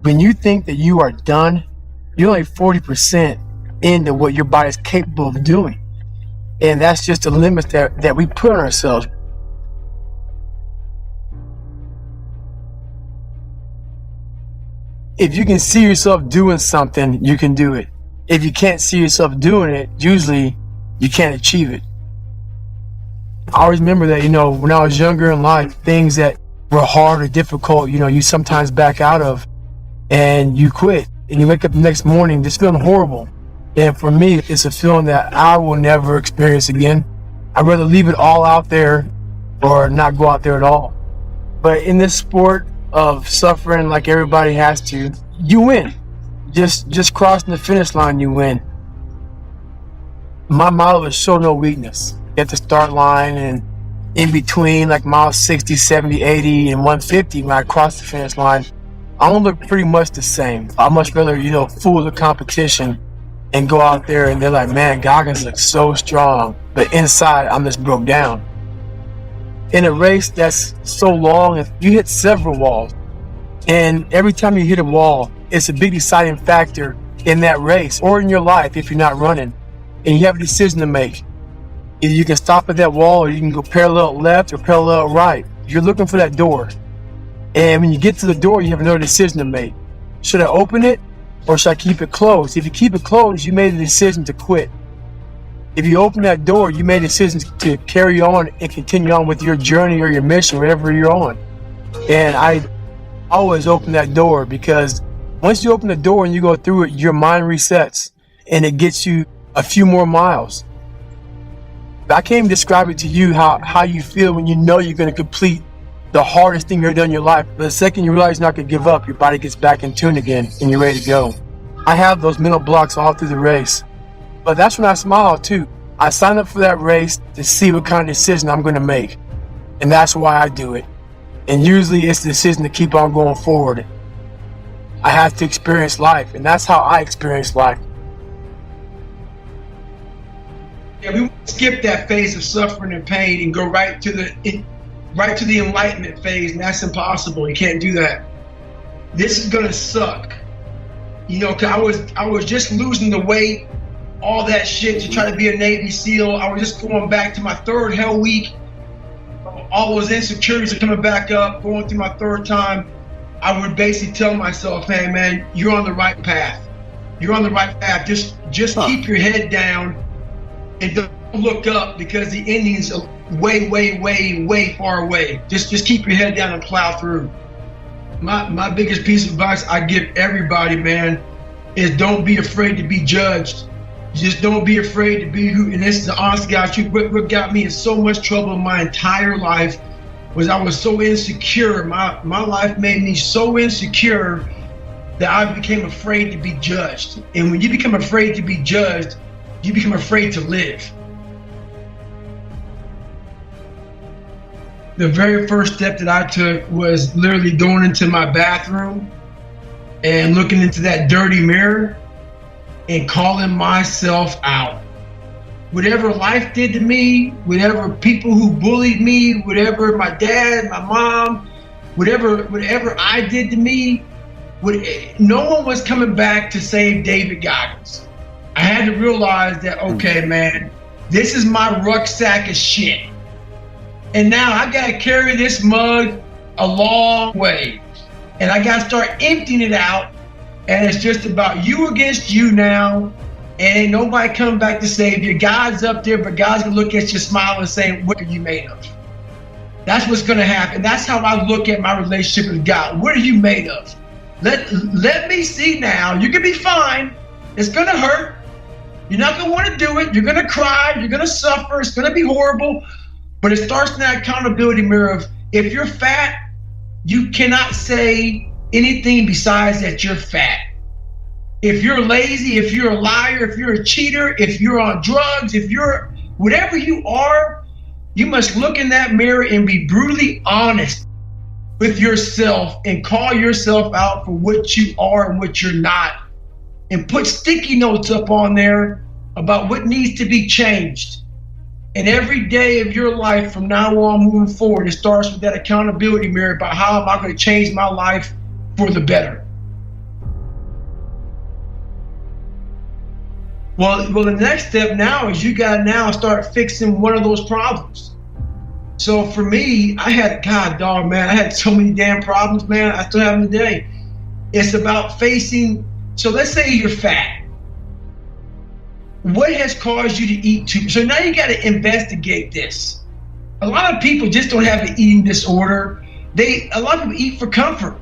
When you think that you are done, you're only 40% into what your body's capable of doing. And that's just the limits that we put on ourselves. If you can see yourself doing something, you can do it. If you can't see yourself doing it, usually you can't achieve it. I always remember that, when I was younger in life, things that were hard or difficult, you sometimes back out of and you quit. And you wake up the next morning just feeling horrible. And for me, it's a feeling that I will never experience again. I'd rather leave it all out there or not go out there at all. But in this sport of suffering like everybody has to, you win. Just crossing the finish line, you win. My motto is show no weakness. At the start line and in between, like miles 60, 70, 80, and 150, when I cross the finish line, I don't look pretty much the same. I much rather, fool the competition and go out there and they're like, man, Goggins looks so strong. But inside, I'm just broke down. In a race that's so long, you hit several walls. And every time you hit a wall, it's a big deciding factor in that race or in your life if you're not running. And you have a decision to make. Either you can stop at that wall or you can go parallel left or parallel right. You're looking for that door. And when you get to the door, you have another decision to make. Should I open it or should I keep it closed? If you keep it closed, you made the decision to quit. If you open that door, you made a decision to carry on and continue on with your journey or your mission, whatever you're on. And I always open that door because once you open the door and you go through it, your mind resets and it gets you a few more miles. I can't even describe it to you how you feel when you know you're going to complete the hardest thing you've ever done in your life. But the second you realize you're not going to give up, your body gets back in tune again and you're ready to go. I have those mental blocks all through the race. But that's when I smile too. I signed up for that race to see what kind of decision I'm going to make. And that's why I do it. And usually it's the decision to keep on going forward. I have to experience life, and that's how I experience life. Yeah, we skip that phase of suffering and pain and go right to the enlightenment phase, and that's impossible. You can't do that. This is gonna suck. 'Cause I was just losing the weight, all that shit to try to be a Navy SEAL. I was just going back to my third hell week. All those insecurities are coming back up, going through my third time. I would basically tell myself, hey man, you're on the right path. You're on the right path. Just keep your head down and don't look up because the ending's way, way, way, way far away. Just keep your head down and plow through. My biggest piece of advice I give everybody, man, is don't be afraid to be judged. Just don't be afraid to be who, and this is the honest God's truth. What got me in so much trouble in my entire life was I was so insecure. My life made me so insecure that I became afraid to be judged. And when you become afraid to be judged, you become afraid to live. The very first step that I took was literally going into my bathroom and looking into that dirty mirror and calling myself out. Whatever life did to me, whatever people who bullied me, whatever my dad, my mom, whatever I did to me, no one was coming back to save David Goggins. I had to realize that, okay, man, this is my rucksack of shit. And now I gotta carry this mug a long way. And I gotta start emptying it out. And it's just about you against you now. And ain't nobody coming back to save you. God's up there, but God's gonna look at you, smile and say, what are you made of? That's what's gonna happen. That's how I look at my relationship with God. What are you made of? Let me see now. You're gonna be fine. It's gonna hurt. You're not gonna wanna do it. You're gonna cry. You're gonna suffer. It's gonna be horrible. But it starts in that accountability mirror of, if you're fat, you cannot say anything besides that you're fat. If you're lazy, if you're a liar, if you're a cheater, if you're on drugs, if you're whatever you are, you must look in that mirror and be brutally honest with yourself and call yourself out for what you are and what you're not. And put sticky notes up on there about what needs to be changed. And every day of your life from now on moving forward, it starts with that accountability mirror about how am I going to change my life for the better. Well, the next step now is you got to now start fixing one of those problems. So for me, I had, God, dog, man, I had so many damn problems, man. I still have them today. It's about facing. So let's say you're fat. What has caused you to eat too? So now you got to investigate this. A lot of people just don't have an eating disorder. A lot of people eat for comfort.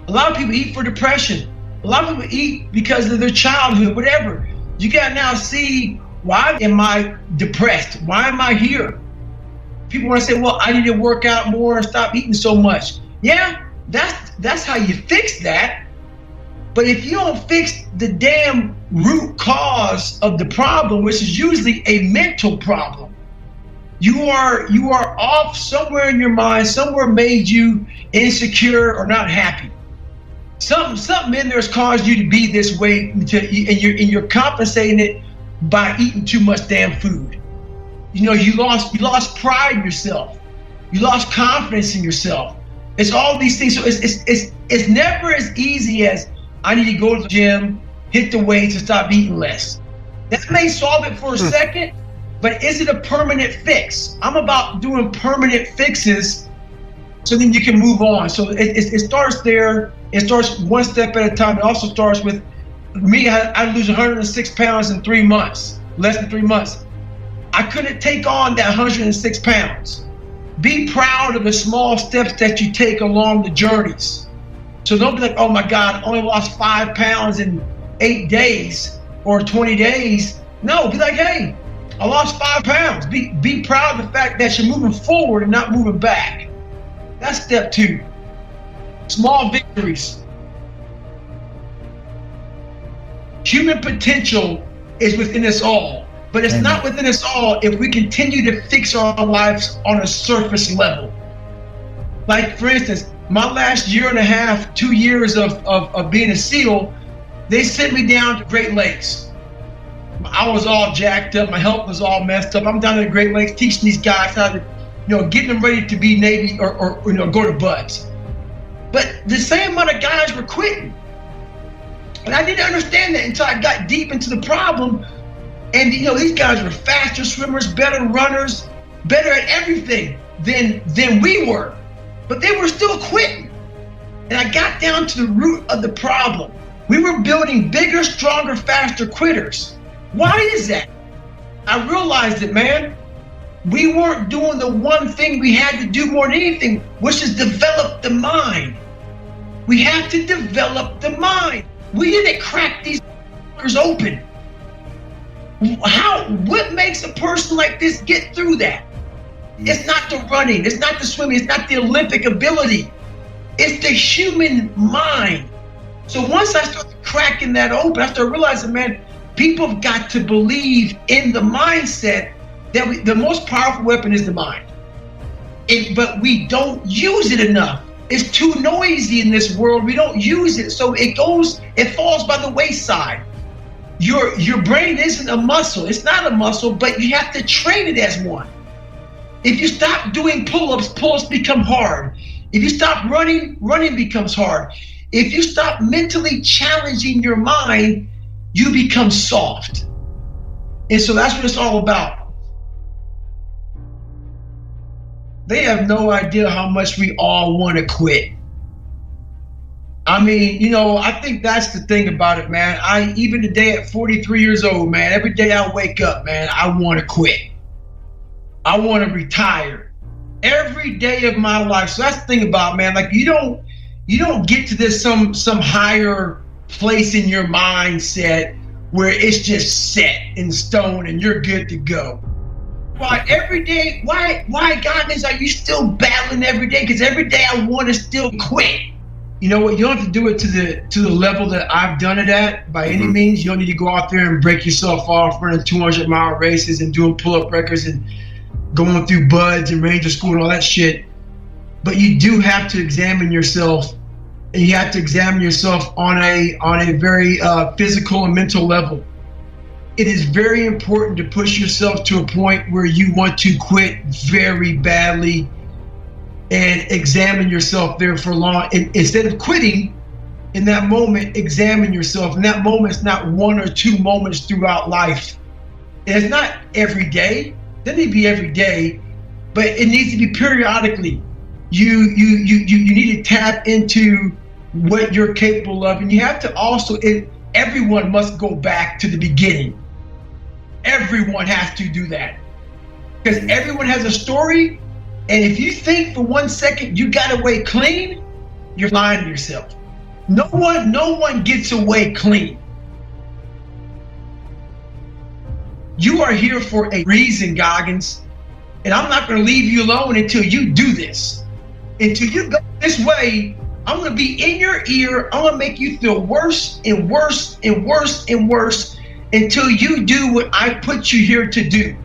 A lot of people eat for depression. A lot of people eat because of their childhood, whatever. You got to now see, why am I depressed? Why am I here? People want to say, well, I need to work out more and stop eating so much. Yeah, that's how you fix that. But if you don't fix the damn root cause of the problem, which is usually a mental problem, you are off somewhere in your mind. Somewhere made you insecure or not happy. Something in there has caused you to be this way, and you're compensating it by eating too much damn food. You know, you lost pride in yourself. You lost confidence in yourself. It's all these things. So it's never as easy as, I need to go to the gym, hit the weights, and stop eating less. That may solve it for a second, but is it a permanent fix? I'm about doing permanent fixes so then you can move on. So it starts there. It starts one step at a time. It also starts with me. I lose 106 pounds in 3 months, less than 3 months. I couldn't take on that 106 pounds. Be proud of the small steps that you take along the journeys. So don't be like, oh my God, I only lost 5 pounds in 8 days or 20 days. No, be like, hey, I lost 5 pounds. Be proud of the fact that you're moving forward and not moving back. That's step 2. Small victories. Human potential is within us all, but it's not within us all if we continue to fix our lives on a surface level. Like, for instance, my last year and a half, 2 years of being a SEAL, they sent me down to Great Lakes. I was all jacked up. My health was all messed up. I'm down at the Great Lakes teaching these guys how to, getting them ready to be Navy or go to BUD/S. But the same amount of guys were quitting. And I didn't understand that until I got deep into the problem. And, these guys were faster swimmers, better runners, better at everything than we were. But they were still quitting. And I got down to the root of the problem. We were building bigger, stronger, faster quitters. Why is that? I realized that, man, we weren't doing the one thing we had to do more than anything, which is develop the mind. We have to develop the mind. We didn't crack these open. What makes a person like this get through that? It's not the running, it's not the swimming, it's not the Olympic ability. It's the human mind. So once I started cracking that open, I started realizing, man, people have got to believe in the mindset that the most powerful weapon is the mind. But we don't use it enough. It's too noisy in this world. We don't use it. So it falls by the wayside. Your brain isn't a muscle. It's not a muscle, but you have to train it as one. If you stop doing pull-ups, pull-ups become hard. If you stop running, running becomes hard. If you stop mentally challenging your mind, you become soft. And so that's what it's all about. They have no idea how much we all want to quit. I mean, I think that's the thing about it, man. Even today at 43 years old, man, every day I wake up, man, I want to quit. I want to retire every day of my life. So that's the thing about it, man. Like, you don't get to this some higher place in your mindset where it's just set in stone and you're good to go. Why every day? Why Goggins, are you still battling every day? Because every day I want to still quit. You know what? You don't have to do it to the level that I've done it at by any means. You don't need to go out there and break yourself off running 200-mile races and doing pull-up records and going through BUD/S and Ranger School and all that shit. But you do have to examine yourself, and you have to examine yourself on a very physical and mental level. It is very important to push yourself to a point where you want to quit very badly and examine yourself there for long. And instead of quitting, In that moment, examine yourself. In that moment, it's not 1 or 2 moments throughout life. And it's not every day. It doesn't need to be every day, but it needs to be periodically. You need to tap into what you're capable of, and you have to also. Everyone must go back to the beginning. Everyone has to do that because everyone has a story. And if you think for 1 second you got away clean, you're lying to yourself. No one gets away clean. You are here for a reason, Goggins. And I'm not going to leave you alone until you do this. Until you go this way, I'm going to be in your ear. I'm going to make you feel worse and worse and worse and worse until you do what I put you here to do.